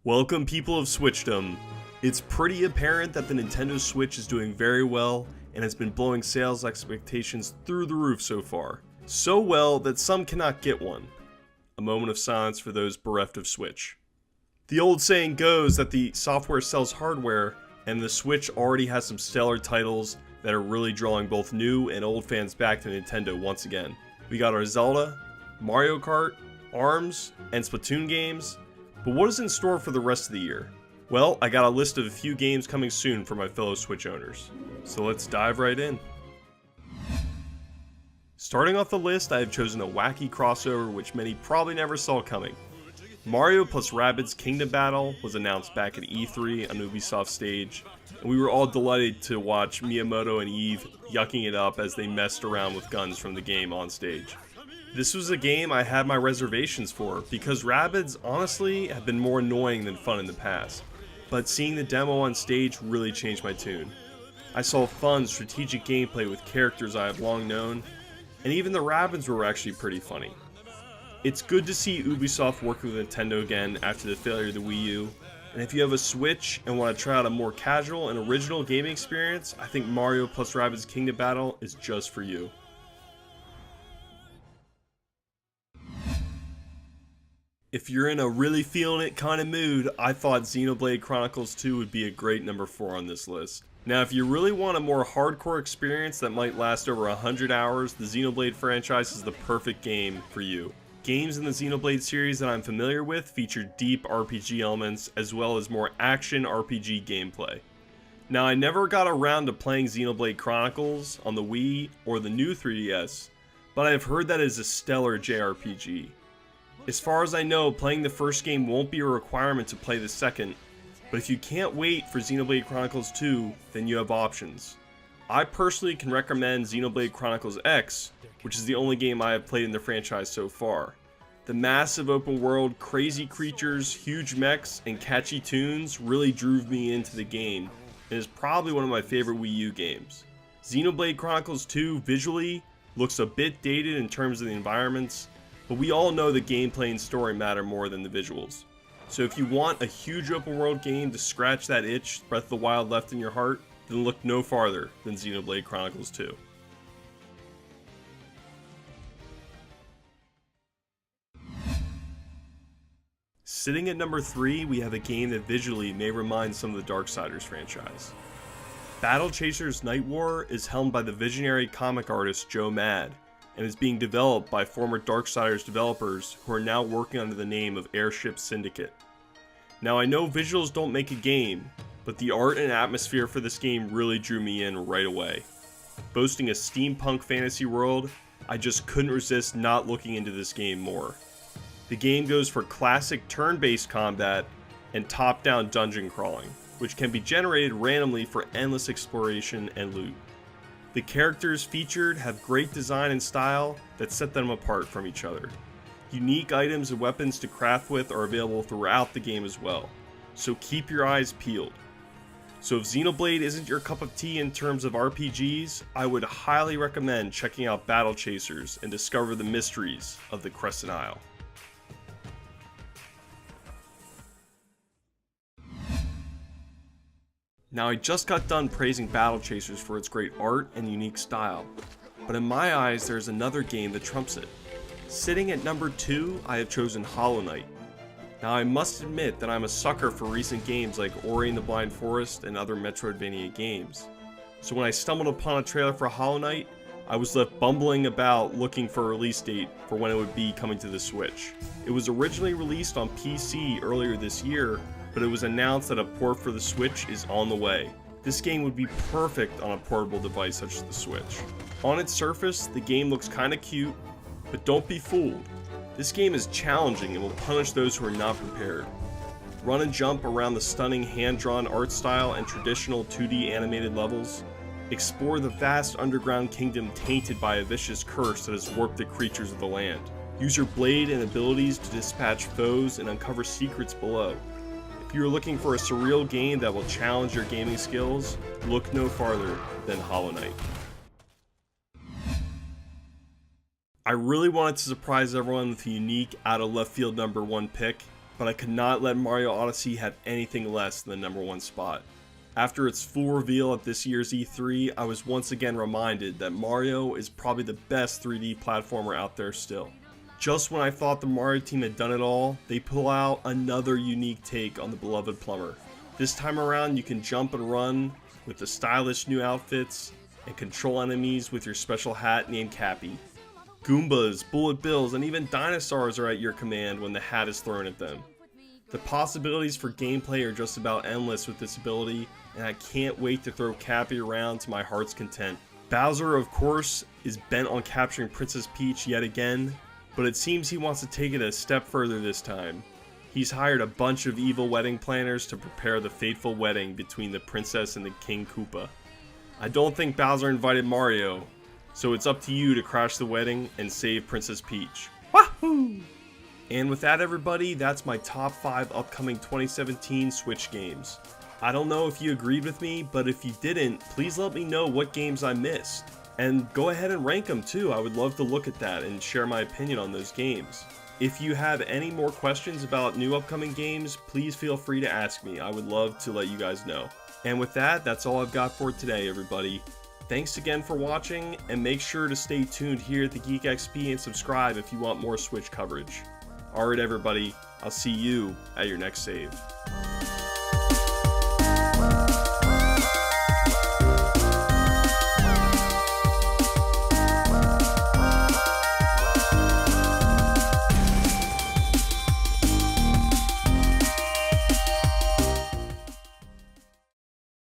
Welcome people of Switchdom. It's pretty apparent that the Nintendo Switch is doing very well and has been blowing sales expectations through the roof so far. So well that some cannot get one. A moment of silence for those bereft of Switch. The old saying goes that the software sells hardware, and the Switch already has some stellar titles that are really drawing both new and old fans back to Nintendo once again. We got our Zelda, Mario Kart, ARMS, and Splatoon games. But what is in store for the rest of the year? Well, I got a list of a few games coming soon for my fellow Switch owners. So let's dive right in. Starting off the list, I have chosen a wacky crossover which many probably never saw coming. Mario plus Rabbids Kingdom Battle was announced back at E3 on Ubisoft's stage, and we were all delighted to watch Miyamoto and Eve yucking it up as they messed around with guns from the game on stage. This was a game I had my reservations for, because Rabbids honestly have been more annoying than fun in the past, but seeing the demo on stage really changed my tune. I saw fun, strategic gameplay with characters I have long known, and even the Rabbids were actually pretty funny. It's good to see Ubisoft working with Nintendo again after the failure of the Wii U, and if you have a Switch and want to try out a more casual and original gaming experience, I think Mario plus Rabbids Kingdom Battle is just for you. If you're in a really feeling it kind of mood, I thought Xenoblade Chronicles 2 would be a great number 4 on this list. Now, if you really want a more hardcore experience that might last over 100 hours, the Xenoblade franchise is the perfect game for you. Games in the Xenoblade series that I'm familiar with feature deep RPG elements as well as more action RPG gameplay. Now, I never got around to playing Xenoblade Chronicles on the Wii or the new 3DS, but I have heard that it is a stellar JRPG. As far as I know, playing the first game won't be a requirement to play the second, but if you can't wait for Xenoblade Chronicles 2, then you have options. I personally can recommend Xenoblade Chronicles X, which is the only game I have played in the franchise so far. The massive open world, crazy creatures, huge mechs, and catchy tunes really drew me into the game, and is probably one of my favorite Wii U games. Xenoblade Chronicles 2 visually looks a bit dated in terms of the environments, but we all know the gameplay and story matter more than the visuals. So if you want a huge open world game to scratch that itch Breath of the Wild left in your heart, then look no farther than Xenoblade Chronicles 2. Sitting at number 3, we have a game that visually may remind some of the Darksiders franchise. Battle Chasers Night War is helmed by the visionary comic artist Joe Mad, and is being developed by former Darksiders developers who are now working under the name of Airship Syndicate. Now, I know visuals don't make a game, but the art and atmosphere for this game really drew me in right away. Boasting a steampunk fantasy world, I just couldn't resist not looking into this game more. The game goes for classic turn-based combat and top-down dungeon crawling, which can be generated randomly for endless exploration and loot. The characters featured have great design and style that set them apart from each other. Unique items and weapons to craft with are available throughout the game as well, so keep your eyes peeled. So if Xenoblade isn't your cup of tea in terms of RPGs, I would highly recommend checking out Battle Chasers and discover the mysteries of the Crescent Isle. Now, I just got done praising Battle Chasers for its great art and unique style, but in my eyes there's another game that trumps it. Sitting at number 2, I have chosen Hololight. Now, I must admit that I'm a sucker for recent games like Ori and the Blind Forest and other Metroidvania games. So when I stumbled upon a trailer for Hololight, I was left bumbling about looking for a release date for when it would be coming to the Switch. It was originally released on PC earlier this year, but it was announced that a port for the Switch is on the way. This game would be perfect on a portable device such as the Switch. On its surface, the game looks kinda cute, but don't be fooled. This game is challenging and will punish those who are not prepared. Run and jump around the stunning hand-drawn art style and traditional 2D animated levels. Explore the vast underground kingdom tainted by a vicious curse that has warped the creatures of the land. Use your blade and abilities to dispatch foes and uncover secrets below. If you are looking for a surreal game that will challenge your gaming skills, look no farther than Hololight. I really wanted to surprise everyone with a unique out-of-left-field number 1 pick, but I could not let Mario Odyssey have anything less than the number 1 spot. After its full reveal at this year's E3, I was once again reminded that Mario is probably the best 3D platformer out there still. Just when I thought the Mario team had done it all, they pull out another unique take on the beloved plumber. This time around you can jump and run with the stylish new outfits and control enemies with your special hat named Cappy. Goombas, Bullet Bills, and even dinosaurs are at your command when the hat is thrown at them. The possibilities for gameplay are just about endless with this ability, and I can't wait to throw Cappy around to my heart's content. Bowser, of course, is bent on capturing Princess Peach yet again, but it seems he wants to take it a step further this time. He's hired a bunch of evil wedding planners to prepare the fateful wedding between the princess and the King Koopa. I don't think Bowser invited Mario, so it's up to you to crash the wedding and save Princess Peach. Wahoo! And with that, everybody, that's my top 5 upcoming 2017 Switch games. I don't know if you agreed with me, but if you didn't, please let me know what games I missed. And go ahead and rank them too. I would love to look at that and share my opinion on those games. If you have any more questions about new upcoming games, please feel free to ask me. I would love to let you guys know. And with that, that's all I've got for today, everybody. Thanks again for watching, and make sure to stay tuned here at the Geek XP and subscribe if you want more Switch coverage. Alright everybody, I'll see you at your next save.